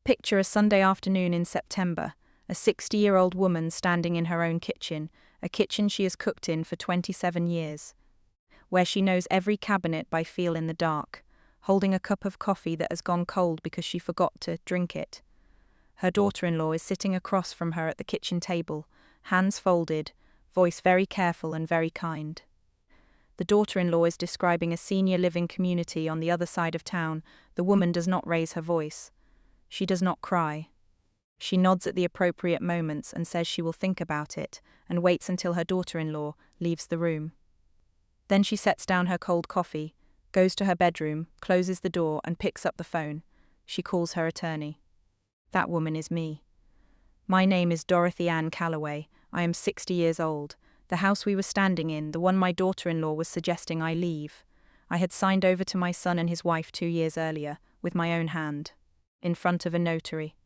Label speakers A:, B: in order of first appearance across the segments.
A: Picture a Sunday afternoon in September, a 60-year-old woman standing in her own kitchen, a kitchen she has cooked in for 27 years, where she knows every cabinet by feel in the dark, holding a cup of coffee that has gone cold because she forgot to drink it. Her daughter-in-law is sitting across from her at the kitchen table, hands folded, voice very careful and very kind. The daughter-in-law is describing a senior living community on the other side of town. The woman does not raise her voice. She does not cry. She nods at the appropriate moments and says she will think about it, and waits until her daughter-in-law leaves the room. Then she sets down her cold coffee, goes to her bedroom, closes the door, and picks up the phone. She calls her attorney. That woman is me. My name is Dorothy Anne Calloway. I am 60 years old. The house we were standing in, the one my daughter-in-law was suggesting I leave, I had signed over to my son and his wife 2 years earlier, with my own hand, in front of a notary.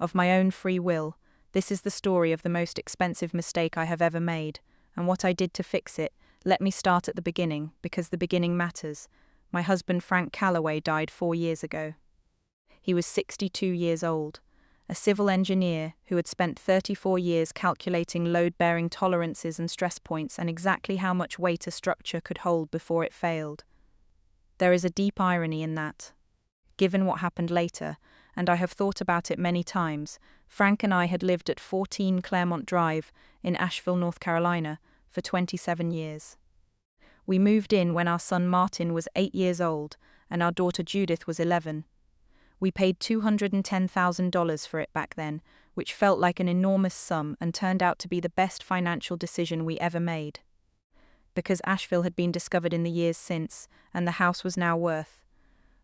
A: Of my own free will, this is the story of the most expensive mistake I have ever made, and what I did to fix it. Let me start at the beginning, because the beginning matters. My husband Frank Calloway died 4 years ago. He was 62 years old, a civil engineer who had spent 34 years calculating load-bearing tolerances and stress points and exactly how much weight a structure could hold before it failed. There is a deep irony in that. Given what happened later, and I have thought about it many times, Frank and I had lived at 14 Claremont Drive in Asheville, North Carolina, for 27 years. We moved in when our son Martin was 8 years old and our daughter Judith was 11. We paid $210,000 for it back then, which felt like an enormous sum and turned out to be the best financial decision we ever made. Because Asheville had been discovered in the years since, and the house was now worth,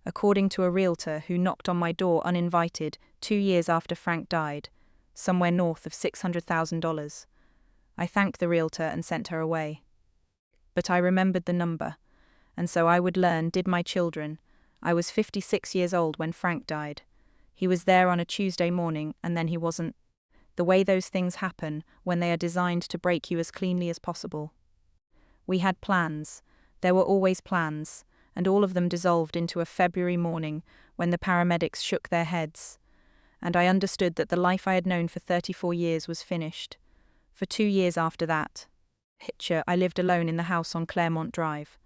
A: according to a realtor who knocked on my door uninvited 2 years after Frank died, somewhere north of $600,000. I thanked the realtor and sent her away. But I remembered the number, and so I would learn, did my children. I was 56 years old when Frank died. He was there on a Tuesday morning, and then he wasn't. The way those things happen, when they are designed to break you as cleanly as possible. We had plans. There were always plans, and all of them dissolved into a February morning when the paramedics shook their heads, and I understood that the life I had known for 34 years was finished. For 2 years after that, I lived alone in the house on Claremont Drive.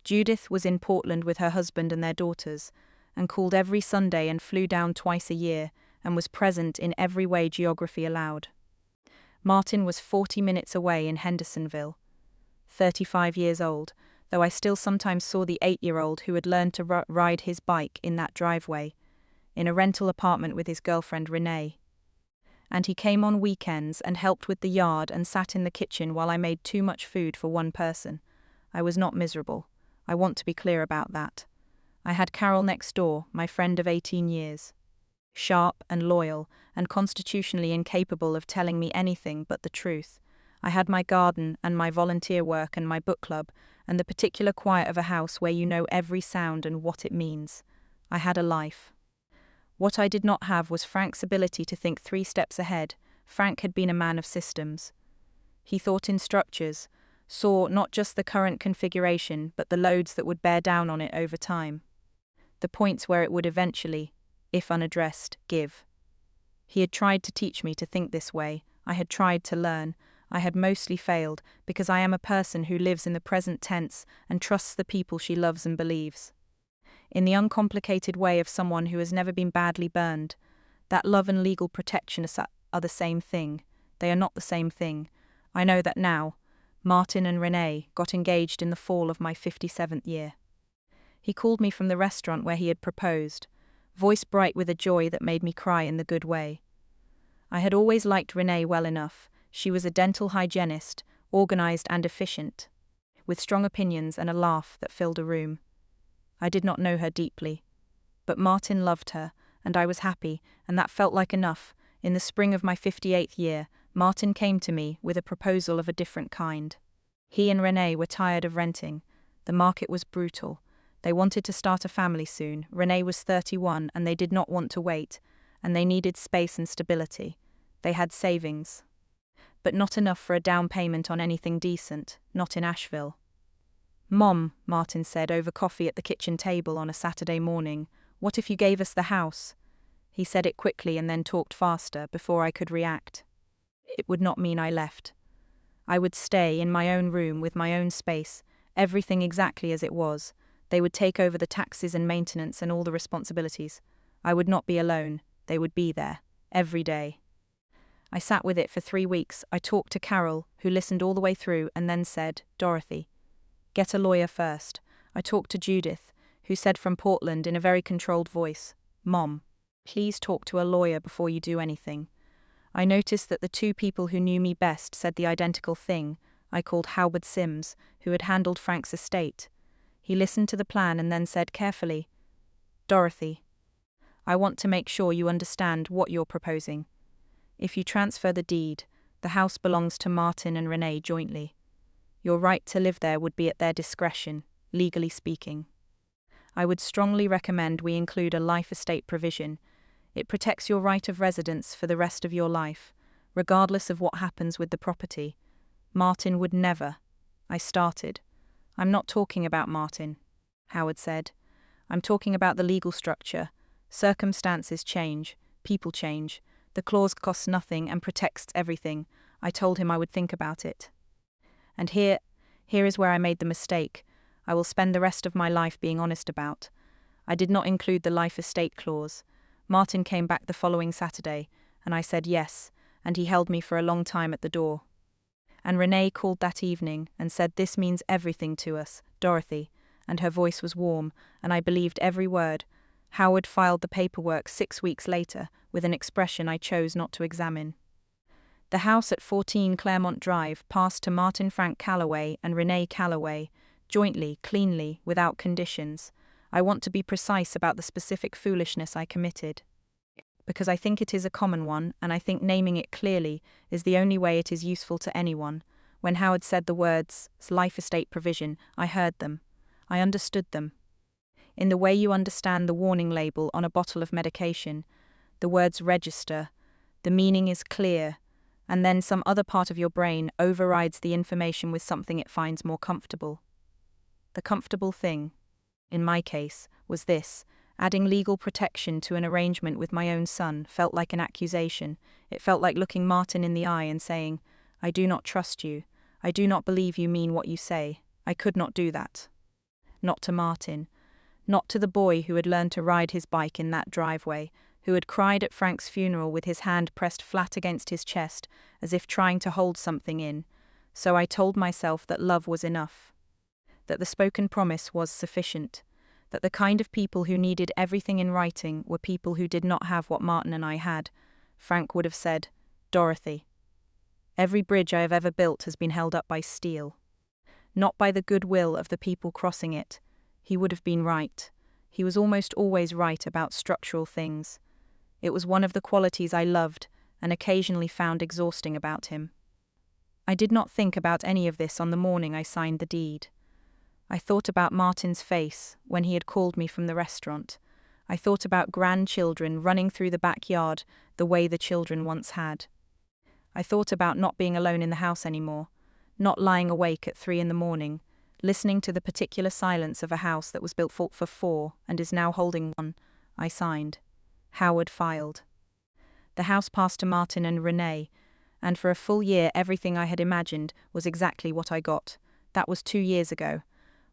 A: Judith was in Portland with her husband and their daughters, and called every Sunday and flew down twice a year, and was present in every way geography allowed. Martin was 40 minutes away in Hendersonville, 35 years old, though I still sometimes saw the 8-year-old who had learned to ride his bike in that driveway, in a rental apartment with his girlfriend Renee. And he came on weekends and helped with the yard and sat in the kitchen while I made too much food for one person. I was not miserable. I want to be clear about that. I had Carol next door, my friend of 18 years. Sharp and loyal, and constitutionally incapable of telling me anything but the truth. I had my garden and my volunteer work and my book club, and the particular quiet of a house where you know every sound and what it means. I had a life. What I did not have was Frank's ability to think 3 steps ahead. Frank had been a man of systems. He thought in structures, saw not just the current configuration but the loads that would bear down on it over time. The points where it would eventually, if unaddressed, give. He had tried to teach me to think this way. I had tried to learn. I had mostly failed, because I am a person who lives in the present tense and trusts the people she loves and believes. In the uncomplicated way of someone who has never been badly burned, that love and legal protection are the same thing. They are not the same thing. I know that now. Martin and Renee got engaged in the fall of my 57th year. He called me from the restaurant where he had proposed, voice bright with a joy that made me cry in the good way. I had always liked Renee well enough. She was a dental hygienist, organized and efficient, with strong opinions and a laugh that filled a room. I did not know her deeply, but Martin loved her, and I was happy, and that felt like enough. In the spring of my 58th year, Martin came to me with a proposal of a different kind. He and Renee were tired of renting. The market was brutal. They wanted to start a family soon. Renee was 31 and they did not want to wait, and they needed space and stability. They had savings, but not enough for a down payment on anything decent, not in Asheville. "Mom," Martin said over coffee at the kitchen table on a Saturday morning, "what if you gave us the house? He said it quickly and then talked faster before I could react. It would not mean I left. I would stay in my own room with my own space, everything exactly as it was. They would take over the taxes and maintenance and all the responsibilities. I would not be alone. They would be there, every day. I sat with it for 3 weeks. I talked to Carol, who listened all the way through and then said, "Dorothy, get a lawyer first." I talked to Judith, who said from Portland in a very controlled voice, "Mom, please talk to a lawyer before you do anything." I noticed that the 2 people who knew me best said the identical thing. I called Howard Sims, who had handled Frank's estate. He listened to the plan and then said carefully, "Dorothy, I want to make sure you understand what you're proposing. If you transfer the deed, the house belongs to Martin and Renee jointly. Your right to live there would be at their discretion, legally speaking. I would strongly recommend we include a life estate provision. It protects your right of residence for the rest of your life, regardless of what happens with the property. Martin would never." I started. "I'm not talking about Martin," Howard said. "I'm talking about the legal structure. Circumstances change, people change. The clause costs nothing and protects everything." I told him I would think about it. And here is where I made the mistake. I will spend the rest of my life being honest about. I did not include the life estate clause. Martin came back the following Saturday, and I said yes, and he held me for a long time at the door. And Renee called that evening and said, "This means everything to us, Dorothy," and her voice was warm, and I believed every word. Howard filed the paperwork 6 weeks later, with an expression I chose not to examine. The house at 14 Claremont Drive passed to Martin Frank Calloway and Renee Calloway, jointly, cleanly, without conditions. I want to be precise about the specific foolishness I committed, because I think it is a common one, and I think naming it clearly is the only way it is useful to anyone. When Howard said the words, "life estate provision," I heard them. I understood them. In the way you understand the warning label on a bottle of medication, the words register, the meaning is clear, and then some other part of your brain overrides the information with something it finds more comfortable. The comfortable thing, in my case, was this: adding legal protection to an arrangement with my own son felt like an accusation. It felt like looking Martin in the eye and saying, "I do not trust you. I do not believe you mean what you say." I could not do that. Not to Martin. Not to the boy who had learned to ride his bike in that driveway, who had cried at Frank's funeral with his hand pressed flat against his chest, as if trying to hold something in. So I told myself that love was enough, that the spoken promise was sufficient, that the kind of people who needed everything in writing were people who did not have what Martin and I had. Frank would have said, "Dorothy, every bridge I have ever built has been held up by steel. Not by the goodwill of the people crossing it." He would have been right. He was almost always right about structural things. It was one of the qualities I loved and occasionally found exhausting about him. I did not think about any of this on the morning I signed the deed. I thought about Martin's face when he had called me from the restaurant. I thought about grandchildren running through the backyard the way the children once had. I thought about not being alone in the house anymore, not lying awake at 3 a.m, listening to the particular silence of a house that was built for 4 and is now holding 1. I signed. Howard filed. The house passed to Martin and Renee, and for a full year everything I had imagined was exactly what I got. That was 2 years ago.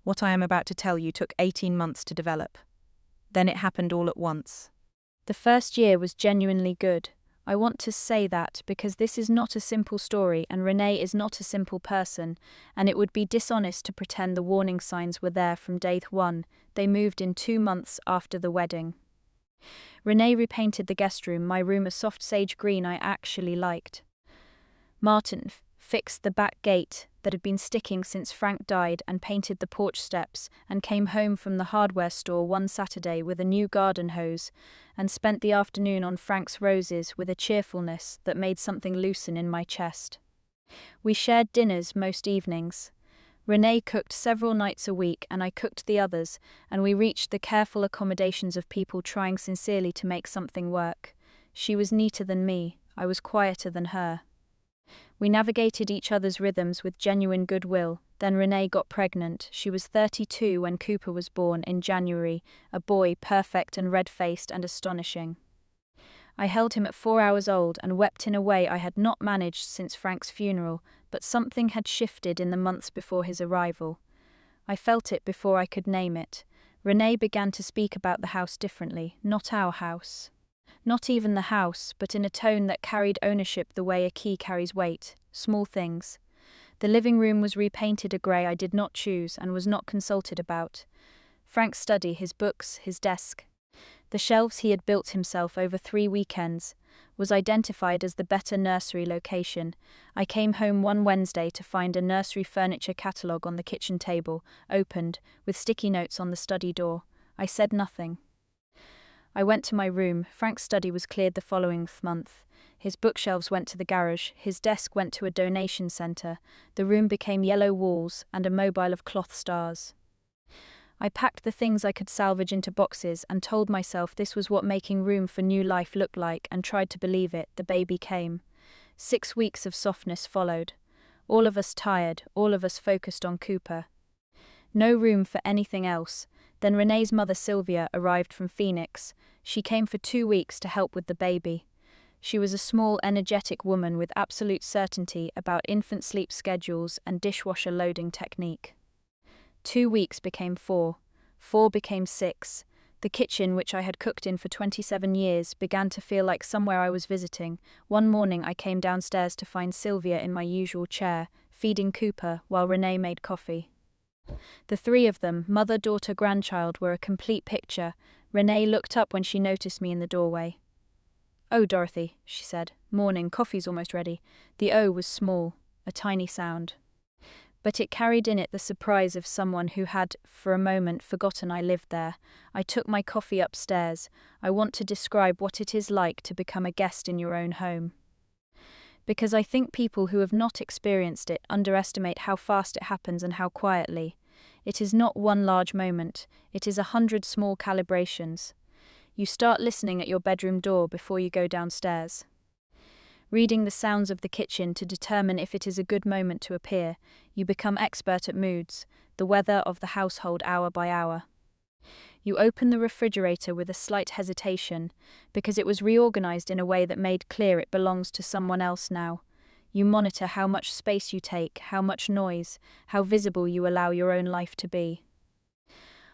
A: What I am about to tell you took 18 months to develop. Then it happened all at once. The first year was genuinely good. I want to say that because this is not a simple story and Renee is not a simple person, and it would be dishonest to pretend the warning signs were there from day 1. They moved in 2 months after the wedding. Renee repainted the guest room, my room a soft sage green I actually liked. Martin fixed the back gate that had been sticking since Frank died and painted the porch steps, and came home from the hardware store one Saturday with a new garden hose and spent the afternoon on Frank's roses with a cheerfulness that made something loosen in my chest. We shared dinners most evenings. Renee cooked several nights a week and I cooked the others, and we reached the careful accommodations of people trying sincerely to make something work. She was neater than me, I was quieter than her. We navigated each other's rhythms with genuine goodwill. Then Renee got pregnant. She was 32 when Cooper was born in January, a boy perfect and red-faced and astonishing. I held him at 4 hours old and wept in a way I had not managed since Frank's funeral, but something had shifted in the months before his arrival. I felt it before I could name it. Renee began to speak about the house differently, not our house. Not even the house, but in a tone that carried ownership the way a key carries weight, small things. The living room was repainted a grey I did not choose and was not consulted about. Frank's study, his books, his desk, the shelves he had built himself over 3 weekends, was identified as the better nursery location. I came home one Wednesday to find a nursery furniture catalogue on the kitchen table, opened, with sticky notes on the study door. I said nothing. I went to my room. Frank's study was cleared the following month. His bookshelves went to the garage, his desk went to a donation centre, the room became yellow walls and a mobile of cloth stars. I packed the things I could salvage into boxes and told myself this was what making room for new life looked like and tried to believe it. The baby came. 6 weeks of softness followed. All of us tired, all of us focused on Cooper. No room for anything else. Then Renee's mother Sylvia arrived from Phoenix. She came for 2 weeks to help with the baby. She was a small, energetic woman with absolute certainty about infant sleep schedules and dishwasher loading technique. 2 weeks became 4. 4 became 6. The kitchen, which I had cooked in for 27 years, began to feel like somewhere I was visiting. One morning I came downstairs to find Sylvia in my usual chair, feeding Cooper, while Renee made coffee. The 3 of them, mother, daughter, grandchild, were a complete picture. Renee looked up when she noticed me in the doorway. "Oh, Dorothy," she said. "Morning, coffee's almost ready." The O was small, a tiny sound. But it carried in it the surprise of someone who had, for a moment, forgotten I lived there. I took my coffee upstairs. I want to describe what it is like to become a guest in your own home. Because I think people who have not experienced it underestimate how fast it happens and how quietly. It is not one large moment, it is 100 small calibrations. You start listening at your bedroom door before you go downstairs. Reading the sounds of the kitchen to determine if it is a good moment to appear, you become expert at moods, the weather of the household hour by hour. You open the refrigerator with a slight hesitation, because it was reorganized in a way that made clear it belongs to someone else now. You monitor how much space you take, how much noise, how visible you allow your own life to be.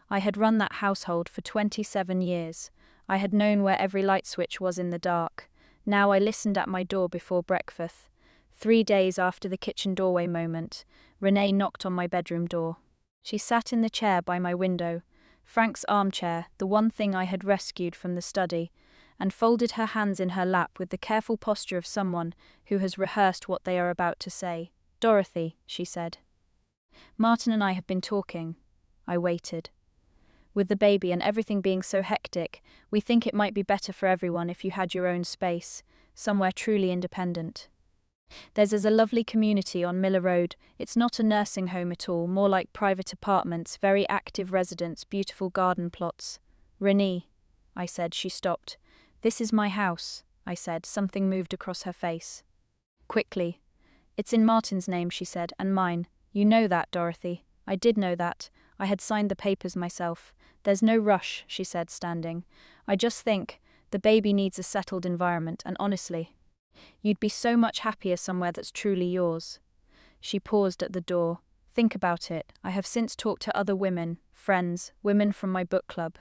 A: I had run that household for 27 years. I had known where every light switch was in the dark. Now I listened at my door before breakfast. 3 days after the kitchen doorway moment, Renee knocked on my bedroom door. She sat in the chair by my window, Frank's armchair, the one thing I had rescued from the study, and folded her hands in her lap with the careful posture of someone who has rehearsed what they are about to say. "Dorothy," she said. "Martin and I have been talking." I waited. "With the baby and everything being so hectic, we think it might be better for everyone if you had your own space, somewhere truly independent. There's a lovely community on Miller Road. It's not a nursing home at all, more like private apartments, very active residents, beautiful garden plots." "Renee," I said. She stopped. "This is my house," I said. Something moved across her face. Quickly. "It's in Martin's name," she said, "and mine. You know that, Dorothy." I did know that. I had signed the papers myself. "There's no rush," she said, standing. "I just think the baby needs a settled environment, and honestly, you'd be so much happier somewhere that's truly yours." She paused at the door. "Think about it. I have since talked to other women, friends, women from my book club.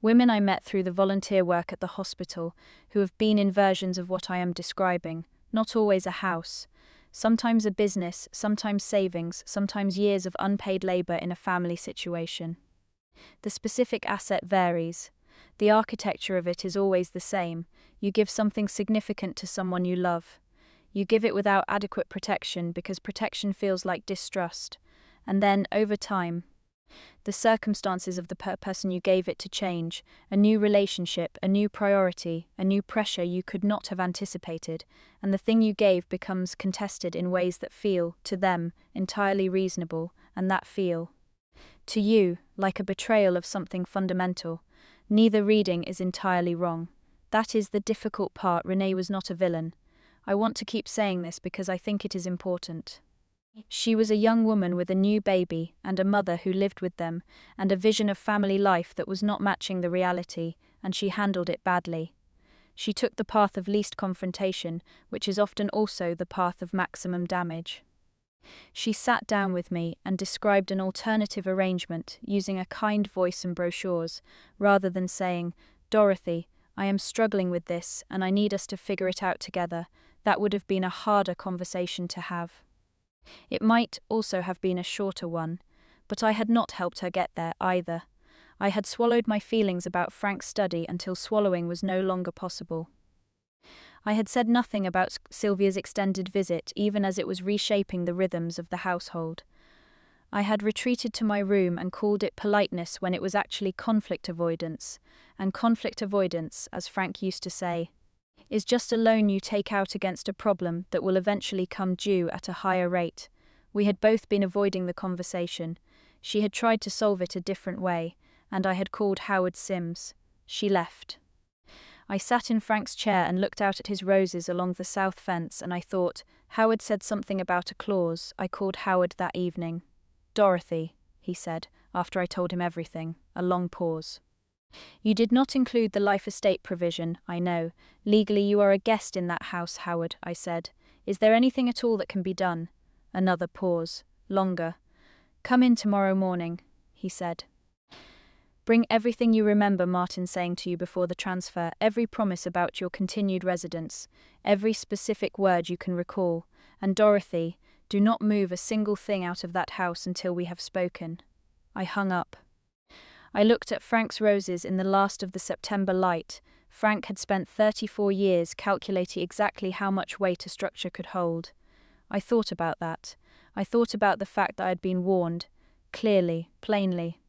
A: Women I met through the volunteer work at the hospital, who have been in versions of what I am describing, not always a house. Sometimes a business, sometimes savings, sometimes years of unpaid labor in a family situation. The specific asset varies. The architecture of it is always the same. You give something significant to someone you love. You give it without adequate protection because protection feels like distrust. And then, over time, the circumstances of the person you gave it to change, a new relationship, a new priority, a new pressure you could not have anticipated, and the thing you gave becomes contested in ways that feel, to them, entirely reasonable, and that feel, to you, like a betrayal of something fundamental. Neither reading is entirely wrong. That is the difficult part. Renee was not a villain. I want to keep saying this because I think it is important. She was a young woman with a new baby and a mother who lived with them, and a vision of family life that was not matching the reality, and she handled it badly. She took the path of least confrontation, which is often also the path of maximum damage. She sat down with me and described an alternative arrangement using a kind voice and brochures, rather than saying, "Dorothy, I am struggling with this and I need us to figure it out together." That would have been a harder conversation to have. It might also have been a shorter one, but I had not helped her get there either. I had swallowed my feelings about Frank's study until swallowing was no longer possible. I had said nothing about Sylvia's extended visit, even as it was reshaping the rhythms of the household. I had retreated to my room and called it politeness when it was actually conflict avoidance, and conflict avoidance, as Frank used to say, is just a loan you take out against a problem that will eventually come due at a higher rate. We had both been avoiding the conversation. She had tried to solve it a different way, and I had called Howard Sims. She left. I sat in Frank's chair and looked out at his roses along the south fence, and I thought, Howard said something about a clause. I called Howard that evening. "Dorothy," he said, after I told him everything. A long pause. "You did not include the life estate provision, I know. Legally you are a guest in that house, Howard," I said. "Is there anything at all that can be done?" Another pause. Longer. "Come in tomorrow morning," he said. "Bring everything you remember Martin saying to you before the transfer, every promise about your continued residence, every specific word you can recall. And Dorothy, do not move a single thing out of that house until we have spoken." I hung up. I looked at Frank's roses in the last of the September light. Frank had spent 34 years calculating exactly how much weight a structure could hold. I thought about that. I thought about the fact that I had been warned, clearly, plainly,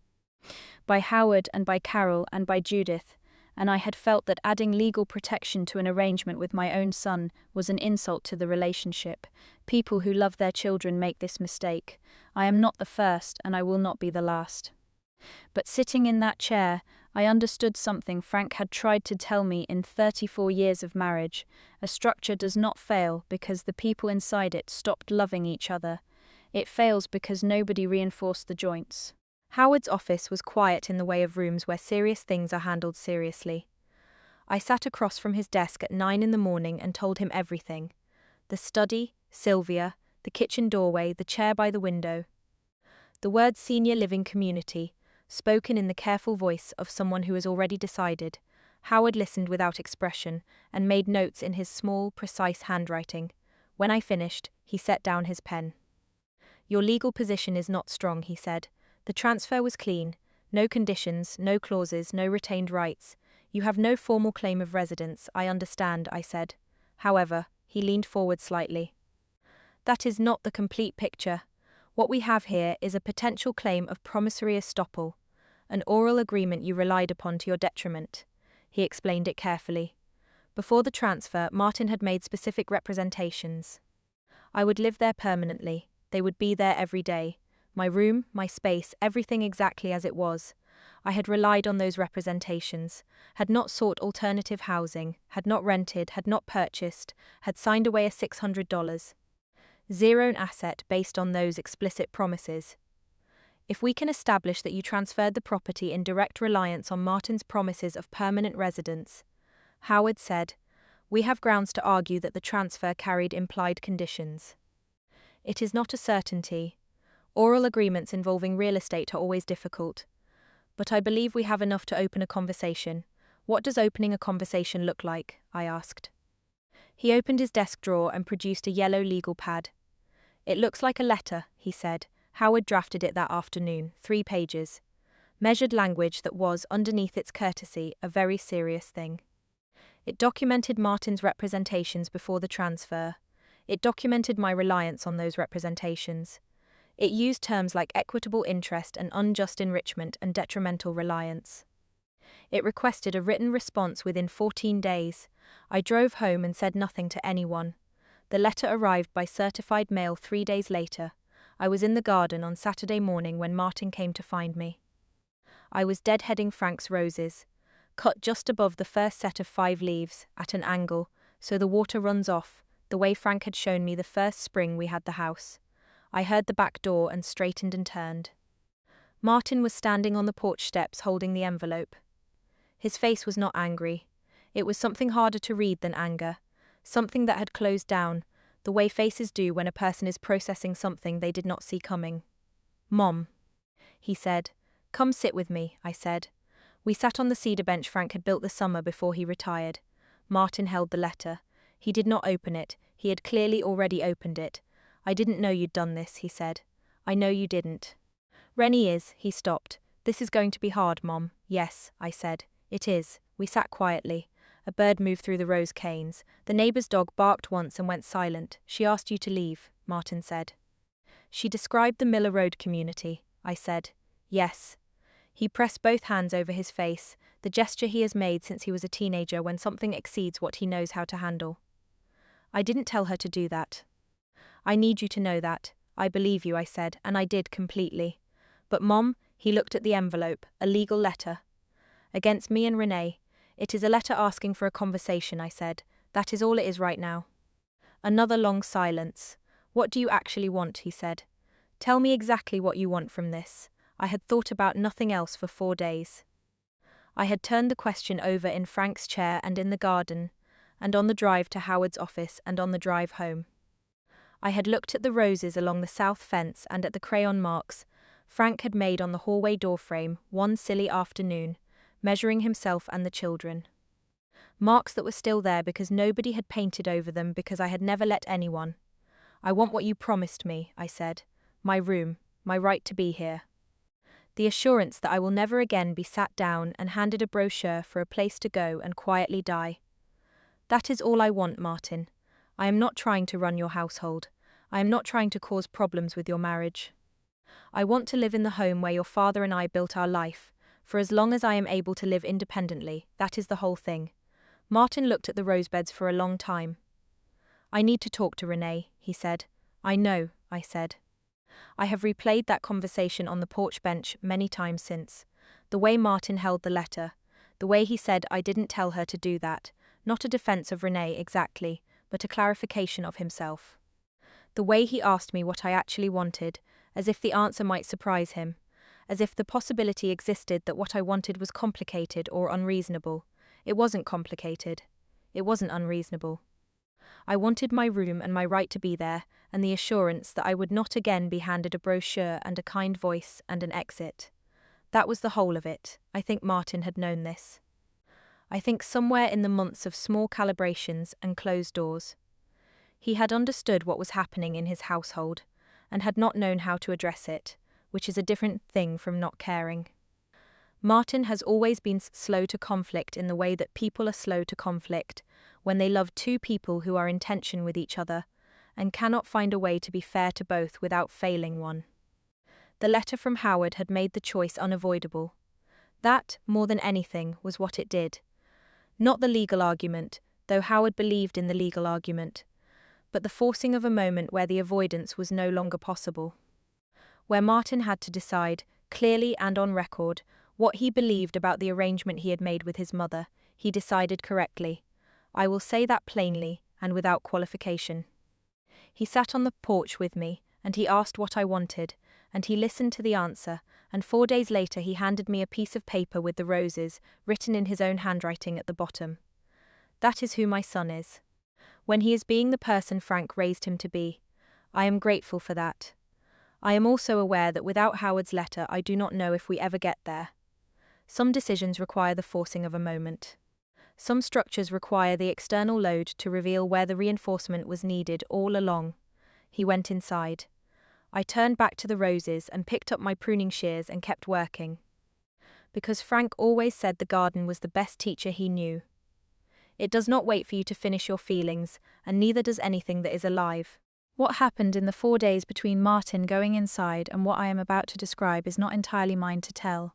A: by Howard and by Carol and by Judith, and I had felt that adding legal protection to an arrangement with my own son was an insult to the relationship. People who love their children make this mistake. I am not the first, and I will not be the last. But sitting in that chair, I understood something Frank had tried to tell me in 34 years of marriage. A structure does not fail because the people inside it stopped loving each other. It fails because nobody reinforced the joints. Howard's office was quiet in the way of rooms where serious things are handled seriously. I sat across from his desk at 9 in the morning and told him everything. The study, Sylvia, the kitchen doorway, the chair by the window. The word senior living community, spoken in the careful voice of someone who has already decided. Howard listened without expression and made notes in his small, precise handwriting. When I finished, he set down his pen. "Your legal position is not strong," he said. "The transfer was clean. No conditions, no clauses, no retained rights. You have no formal claim of residence, I understand," I said. However, he leaned forward slightly. "That is not the complete picture. What we have here is a potential claim of promissory estoppel, an oral agreement you relied upon to your detriment." He explained it carefully. Before the transfer, Martin had made specific representations. I would live there permanently. They would be there every day. My room, my space, everything exactly as it was. I had relied on those representations, had not sought alternative housing, had not rented, had not purchased, had signed away a $600. Zero asset based on those explicit promises. If we can establish that you transferred the property in direct reliance on Martin's promises of permanent residence, Howard said, we have grounds to argue that the transfer carried implied conditions. It is not a certainty. Oral agreements involving real estate are always difficult. But I believe we have enough to open a conversation. What does opening a conversation look like? I asked. He opened his desk drawer and produced a yellow legal pad. It looks like a letter, he said. Howard drafted it that afternoon, 3 pages. Measured language that was, underneath its courtesy, a very serious thing. It documented Martin's representations before the transfer. It documented my reliance on those representations. It used terms like equitable interest and unjust enrichment and detrimental reliance. It requested a written response within 14 days. I drove home and said nothing to anyone. The letter arrived by certified mail 3 days later. I was in the garden on Saturday morning when Martin came to find me. I was deadheading Frank's roses, cut just above the first set of 5 leaves, at an angle, so the water runs off, the way Frank had shown me the first spring we had the house. I heard the back door and straightened and turned. Martin was standing on the porch steps holding the envelope. His face was not angry. It was something harder to read than anger, something that had closed down, the way faces do when a person is processing something they did not see coming. "Mom," he said. "Come sit with me," I said. We sat on the cedar bench Frank had built the summer before he retired. Martin held the letter. He did not open it. He had clearly already opened it. "I didn't know you'd done this," he said. "I know you didn't." "Rennie is," he stopped. "This is going to be hard, Mom." "Yes," I said. "It is." We sat quietly. A bird moved through the rose canes. The neighbor's dog barked once and went silent. "She asked you to leave," Martin said. "She described the Miller Road community," I said. "Yes." He pressed both hands over his face, the gesture he has made since he was a teenager when something exceeds what he knows how to handle. "I didn't tell her to do that. I need you to know that. I believe you," I said, and I did completely. "But Mom," he looked at the envelope, "a legal letter. Against me and Renee. It is a letter asking for a conversation," I said. "That is all it is right now." Another long silence. "What do you actually want?" he said. "Tell me exactly what you want from this." I had thought about nothing else for 4 days. I had turned the question over in Frank's chair and in the garden, and on the drive to Howard's office and on the drive home. I had looked at the roses along the south fence and at the crayon marks Frank had made on the hallway doorframe one silly afternoon, measuring himself and the children. Marks that were still there because nobody had painted over them because I had never let anyone. "I want what you promised me," I said. "My room, my right to be here. The assurance that I will never again be sat down and handed a brochure for a place to go and quietly die. That is all I want, Martin. I am not trying to run your household. I am not trying to cause problems with your marriage. I want to live in the home where your father and I built our life, for as long as I am able to live independently, that is the whole thing." Martin looked at the rosebeds for a long time. "I need to talk to Renee," he said. "I know," I said. I have replayed that conversation on the porch bench many times since. The way Martin held the letter, the way he said I didn't tell her to do that, not a defense of Renee exactly, but a clarification of himself. The way he asked me what I actually wanted, as if the answer might surprise him, as if the possibility existed that what I wanted was complicated or unreasonable. It wasn't complicated. It wasn't unreasonable. I wanted my room and my right to be there, and the assurance that I would not again be handed a brochure and a kind voice and an exit. That was the whole of it. I think Martin had known this. I think somewhere in the months of small calibrations and closed doors. He had understood what was happening in his household, and had not known how to address it, which is a different thing from not caring. Martin has always been slow to conflict in the way that people are slow to conflict when they love two people who are in tension with each other, and cannot find a way to be fair to both without failing one. The letter from Howard had made the choice unavoidable. That, more than anything, was what it did. Not the legal argument, though Howard believed in the legal argument, but the forcing of a moment where the avoidance was no longer possible. Where Martin had to decide, clearly and on record, what he believed about the arrangement he had made with his mother, he decided correctly. I will say that plainly, and without qualification. He sat on the porch with me, and he asked what I wanted, and he listened to the answer, and 4 days later he handed me a piece of paper with the roses, written in his own handwriting at the bottom. That is who my son is. When he is being the person Frank raised him to be. I am grateful for that. I am also aware that without Howard's letter I do not know if we ever get there. Some decisions require the forcing of a moment. Some structures require the external load to reveal where the reinforcement was needed all along. He went inside. I turned back to the roses and picked up my pruning shears and kept working. Because Frank always said the garden was the best teacher he knew. It does not wait for you to finish your feelings, and neither does anything that is alive. What happened in the 4 days between Martin going inside and what I am about to describe is not entirely mine to tell.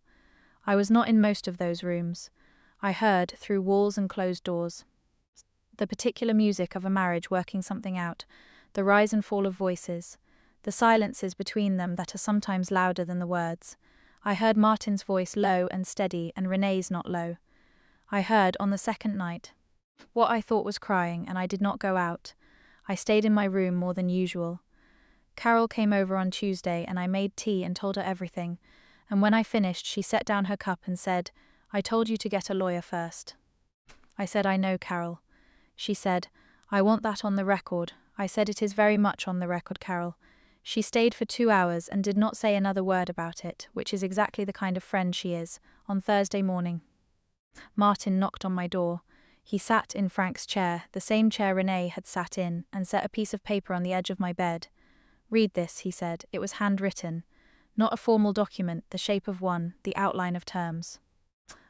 A: I was not in most of those rooms. I heard, through walls and closed doors, the particular music of a marriage working something out, the rise and fall of voices, the silences between them that are sometimes louder than the words. I heard Martin's voice low and steady, and Renee's not low. I heard, on the second night, what I thought was crying, and I did not go out. I stayed in my room more than usual. Carol came over on Tuesday, and I made tea and told her everything, and when I finished she set down her cup and said, "I told you to get a lawyer first." I said, I know, Carol. She said, I want that on the record. I said, it is very much on the record, Carol. She stayed for 2 hours and did not say another word about it, which is exactly the kind of friend she is. On Thursday morning, Martin knocked on my door. He sat in Frank's chair, the same chair Renee had sat in, and set a piece of paper on the edge of my bed. Read this, he said. It was handwritten. Not a formal document, the shape of one, the outline of terms.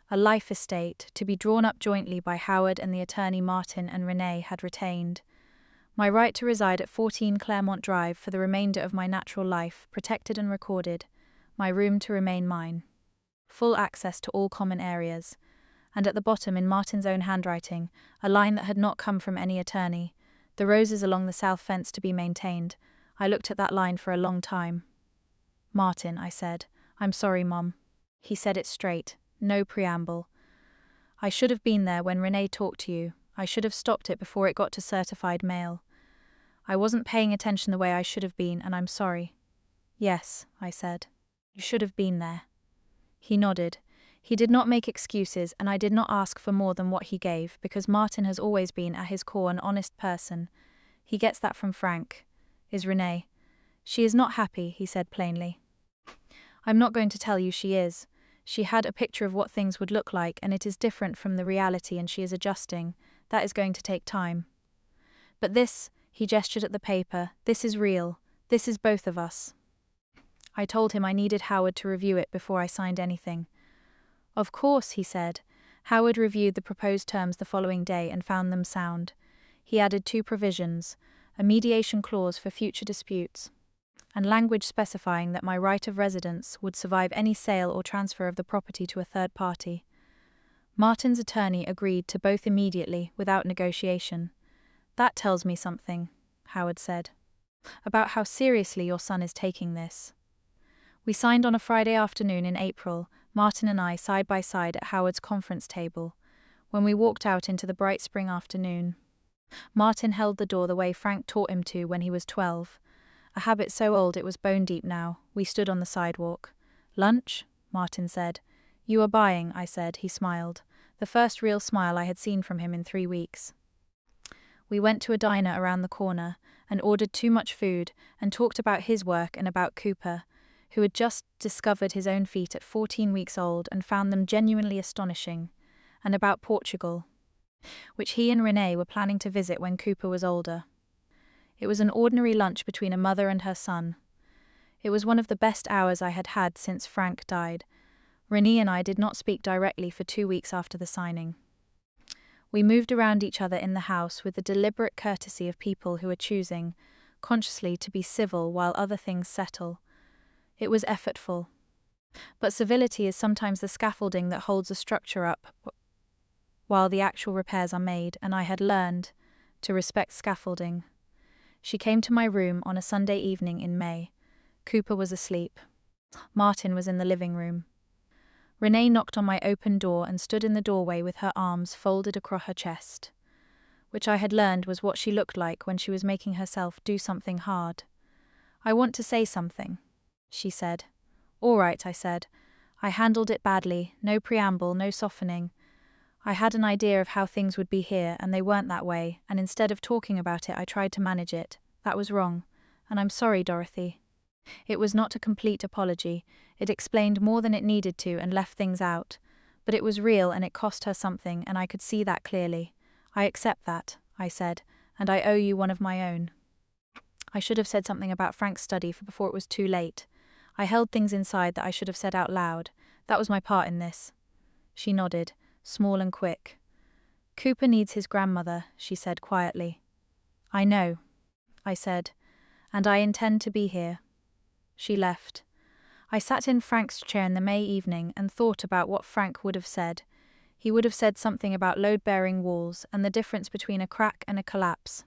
A: A life estate, to be drawn up jointly by Howard and the attorney Martin and Renee had retained. My right to reside at 14 Claremont Drive for the remainder of my natural life, protected and recorded. My room to remain mine. Full access to all common areas. And at the bottom, in Martin's own handwriting, a line that had not come from any attorney. The roses along the south fence to be maintained. I looked at that line for a long time. Martin, I said, I'm sorry, Mum. He said it straight, no preamble. I should have been there when Renee talked to you. I should have stopped it before it got to certified mail. I wasn't paying attention the way I should have been, and I'm sorry. Yes, I said. You should have been there. He nodded. He did not make excuses, and I did not ask for more than what he gave, because Martin has always been, at his core, an honest person. He gets that from Frank. Is Renee. She is not happy, he said plainly. I'm not going to tell you she is. She had a picture of what things would look like, and it is different from the reality, and she is adjusting. That is going to take time. But this, he gestured at the paper, this is real. This is both of us. I told him I needed Howard to review it before I signed anything. Of course, he said. Howard reviewed the proposed terms the following day and found them sound. He added 2 provisions, a mediation clause for future disputes, and language specifying that my right of residence would survive any sale or transfer of the property to a third party. Martin's attorney agreed to both immediately, without negotiation. That tells me something, Howard said, about how seriously your son is taking this. We signed on a Friday afternoon in April, Martin and I side by side at Howard's conference table, when we walked out into the bright spring afternoon. Martin held the door the way Frank taught him to when he was 12. A habit so old it was bone deep now. We stood on the sidewalk. Lunch? Martin said. You are buying, I said. He smiled. The first real smile I had seen from him in 3 weeks. We went to a diner around the corner and ordered too much food and talked about his work and about Cooper, who had just discovered his own feet at 14 weeks old and found them genuinely astonishing, and about Portugal, which he and Renee were planning to visit when Cooper was older. It was an ordinary lunch between a mother and her son. It was one of the best hours I had had since Frank died. Renee and I did not speak directly for 2 weeks after the signing. We moved around each other in the house with the deliberate courtesy of people who are choosing, consciously, to be civil while other things settle. It was effortful. But civility is sometimes the scaffolding that holds a structure up while the actual repairs are made, and I had learned to respect scaffolding. She came to my room on a Sunday evening in May. Cooper was asleep. Martin was in the living room. Renee knocked on my open door and stood in the doorway with her arms folded across her chest, which I had learned was what she looked like when she was making herself do something hard. I want to say something, she said. All right, I said. I handled it badly, no preamble, no softening. I had an idea of how things would be here, and they weren't that way, and instead of talking about it, I tried to manage it. That was wrong, and I'm sorry, Dorothy. It was not a complete apology. It explained more than it needed to and left things out. But it was real, and it cost her something, and I could see that clearly. I accept that, I said, and I owe you one of my own. I should have said something about Frank's study before it was too late. I held things inside that I should have said out loud. That was my part in this. She nodded, small and quick. Cooper needs his grandmother, she said quietly. I know, I said, and I intend to be here. She left. I sat in Frank's chair in the May evening and thought about what Frank would have said. He would have said something about load-bearing walls and the difference between a crack and a collapse.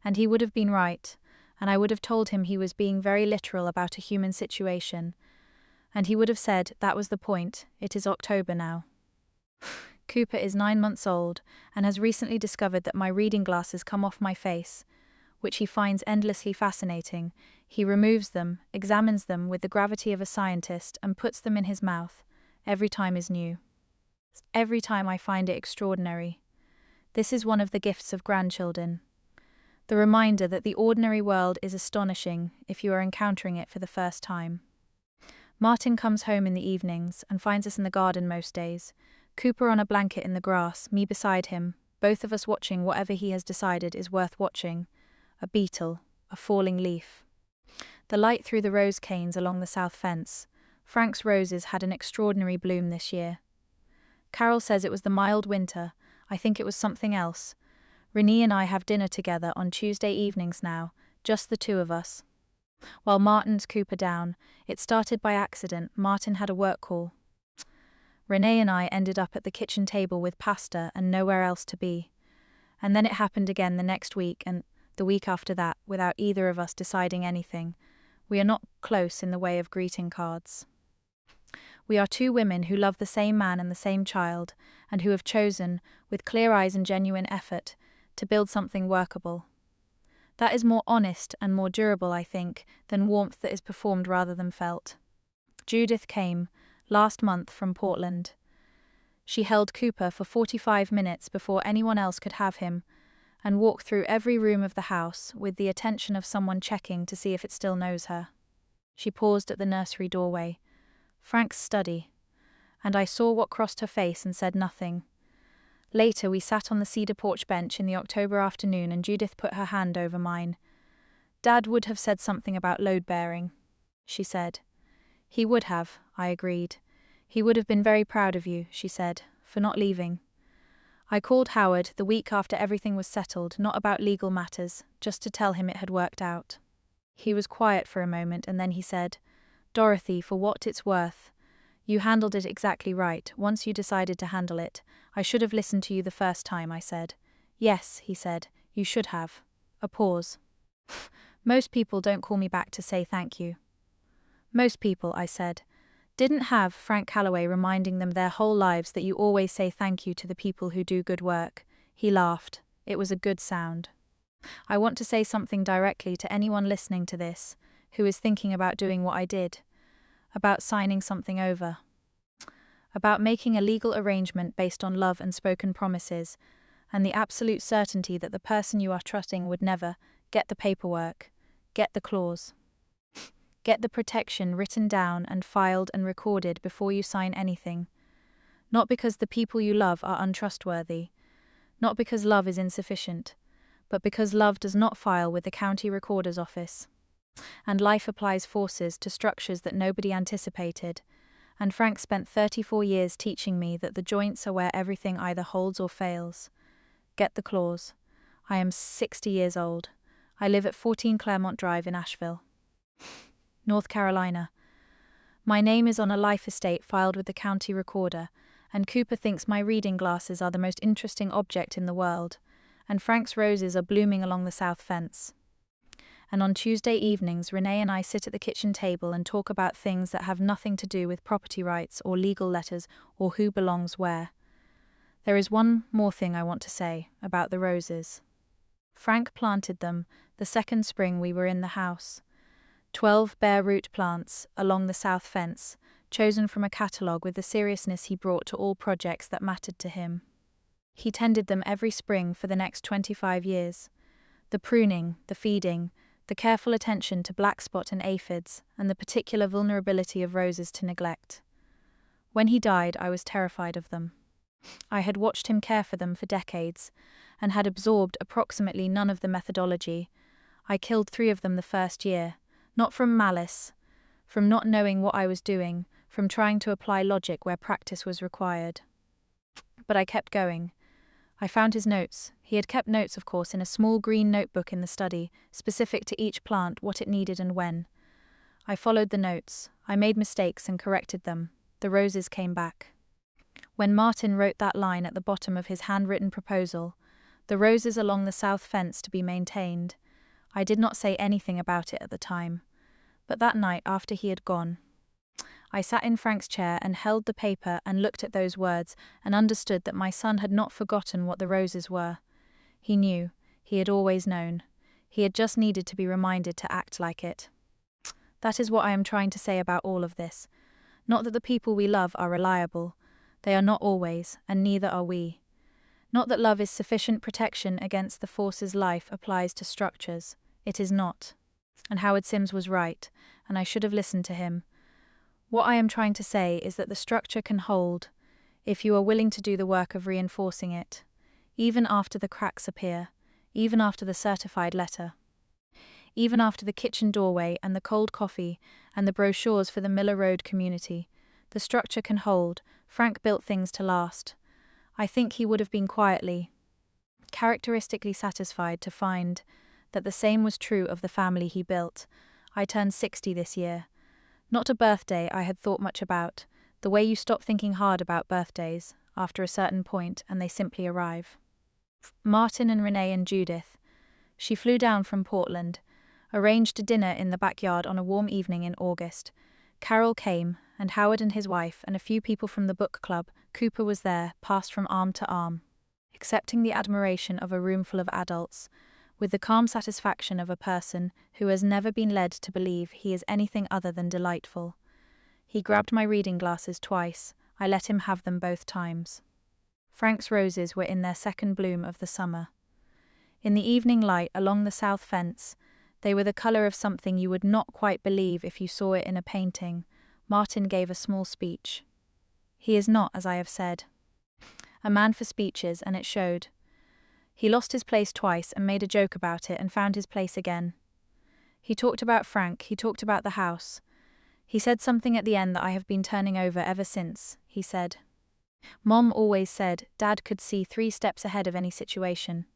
A: And he would have been right, and I would have told him he was being very literal about a human situation. And he would have said, that was the point, it is October now. Cooper is 9 months old and has recently discovered that my reading glasses come off my face, which he finds endlessly fascinating. He removes them, examines them with the gravity of a scientist, and puts them in his mouth. Every time is new. Every time I find it extraordinary. This is one of the gifts of grandchildren. The reminder that the ordinary world is astonishing if you are encountering it for the first time. Martin comes home in the evenings and finds us in the garden most days. Cooper on a blanket in the grass, me beside him, both of us watching whatever he has decided is worth watching. A beetle, a falling leaf. The light through the rose canes along the south fence. Frank's roses had an extraordinary bloom this year. Carol says it was the mild winter. I think it was something else. Renee and I have dinner together on Tuesday evenings now, just the two of us. While Martin's Cooper down, it started by accident. Martin had a work call. Renee and I ended up at the kitchen table with pasta and nowhere else to be. And then it happened again the next week and the week after that, without either of us deciding anything. We are not close in the way of greeting cards. We are two women who love the same man and the same child, and who have chosen, with clear eyes and genuine effort, to build something workable. That is more honest and more durable, I think, than warmth that is performed rather than felt. Judith came, last month, from Portland. She held Cooper for 45 minutes before anyone else could have him, and walked through every room of the house with the attention of someone checking to see if it still knows her. She paused at the nursery doorway. Frank's study, and I saw what crossed her face and said nothing. Later we sat on the cedar porch bench in the October afternoon and Judith put her hand over mine. Dad would have said something about load-bearing, she said. He would have, I agreed. He would have been very proud of you, she said, for not leaving. I called Howard the week after everything was settled, not about legal matters, just to tell him it had worked out. He was quiet for a moment and then he said, Dorothy, for what it's worth, you handled it exactly right. Once you decided to handle it, I should have listened to you the first time, I said. Yes, he said, you should have. A pause. Most people don't call me back to say thank you. Most people, I said, didn't have Frank Calloway reminding them their whole lives that you always say thank you to the people who do good work. He laughed. It was a good sound. I want to say something directly to anyone listening to this, who is thinking about doing what I did, about signing something over, about making a legal arrangement based on love and spoken promises, and the absolute certainty that the person you are trusting would never get the paperwork, get the clause, get the protection written down and filed and recorded before you sign anything. Not because the people you love are untrustworthy, not because love is insufficient, but because love does not file with the county recorder's office. And life applies forces to structures that nobody anticipated, and Frank spent 34 years teaching me that the joints are where everything either holds or fails. Get the clause. I am 60 years old. I live at 14 Claremont Drive in Asheville, North Carolina. My name is on a life estate filed with the county recorder, and Cooper thinks my reading glasses are the most interesting object in the world, and Frank's roses are blooming along the south fence. And on Tuesday evenings Renee and I sit at the kitchen table and talk about things that have nothing to do with property rights or legal letters or who belongs where. There is one more thing I want to say about the roses. Frank planted them the second spring we were in the house. 12 bare root plants along the south fence, chosen from a catalogue with the seriousness he brought to all projects that mattered to him. He tended them every spring for the next 25 years. The pruning, the feeding, the careful attention to black spot and aphids, and the particular vulnerability of roses to neglect. When he died, I was terrified of them. I had watched him care for them for decades, and had absorbed approximately none of the methodology. I killed 3 of them the first year, not from malice, from not knowing what I was doing, from trying to apply logic where practice was required. But I kept going. I found his notes. He had kept notes, of course, in a small green notebook in the study, specific to each plant, what it needed and when. I followed the notes. I made mistakes and corrected them. The roses came back. When Martin wrote that line at the bottom of his handwritten proposal, the roses along the south fence to be maintained, I did not say anything about it at the time. But that night, after he had gone, I sat in Frank's chair and held the paper and looked at those words and understood that my son had not forgotten what the roses were. He knew. He had always known. He had just needed to be reminded to act like it. That is what I am trying to say about all of this. Not that the people we love are reliable. They are not always, and neither are we. Not that love is sufficient protection against the forces life applies to structures. It is not. And Howard Sims was right, and I should have listened to him. What I am trying to say is that the structure can hold, if you are willing to do the work of reinforcing it, even after the cracks appear, even after the certified letter, even after the kitchen doorway and the cold coffee and the brochures for the Miller Road community. The structure can hold. Frank built things to last. I think he would have been quietly, characteristically satisfied to find that the same was true of the family he built. I turned 60 this year. Not a birthday I had thought much about, the way you stop thinking hard about birthdays after a certain point and they simply arrive. Martin and Renee and Judith. She flew down from Portland, arranged a dinner in the backyard on a warm evening in August. Carol came, and Howard and his wife and a few people from the book club. Cooper was there, passed from arm to arm, accepting the admiration of a room full of adults, with the calm satisfaction of a person who has never been led to believe he is anything other than delightful. He grabbed my reading glasses twice. I let him have them both times. Frank's roses were in their second bloom of the summer. In the evening light along the south fence, they were the colour of something you would not quite believe if you saw it in a painting. Martin gave a small speech. He is not, as I have said, a man for speeches, and it showed. He lost his place twice and made a joke about it and found his place again. He talked about Frank, he talked about the house. He said something at the end that I have been turning over ever since. He said, "Mom always said Dad could see 3 steps ahead of any situation.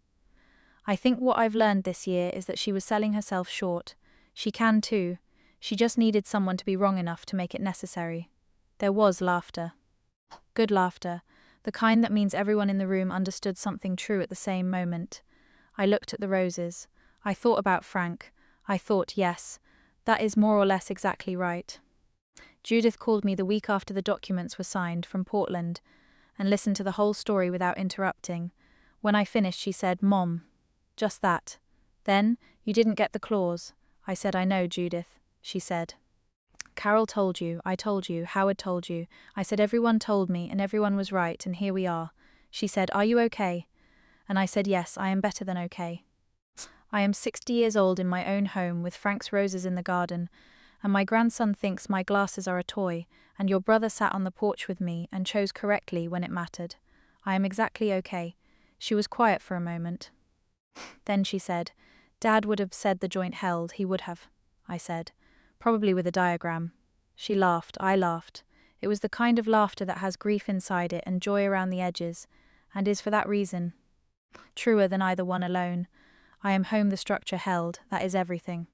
A: I think what I've learned this year is that she was selling herself short. She can too. She just needed someone to be wrong enough to make it necessary." There was laughter. Good laughter, the kind that means everyone in the room understood something true at the same moment. I looked at the roses. I thought about Frank. I thought, yes, that is more or less exactly right. Judith called me the week after the documents were signed from Portland and listened to the whole story without interrupting. When I finished, she said, "Mom, just that. Then, you didn't get the clause." I said, "I know, Judith," she said. "Carol told you, I told you, Howard told you." I said, "Everyone told me, and everyone was right, and here we are." She said, "Are you okay?" And I said, "Yes, I am better than okay. I am 60 years old in my own home with Frank's roses in the garden, and my grandson thinks my glasses are a toy, and your brother sat on the porch with me and chose correctly when it mattered. I am exactly okay." She was quiet for a moment. Then she said, "Dad would have said the joint held, he would have." I said, "Probably with a diagram." She laughed, I laughed. It was the kind of laughter that has grief inside it and joy around the edges, and is for that reason truer than either one alone. I am home the structure held, that is everything.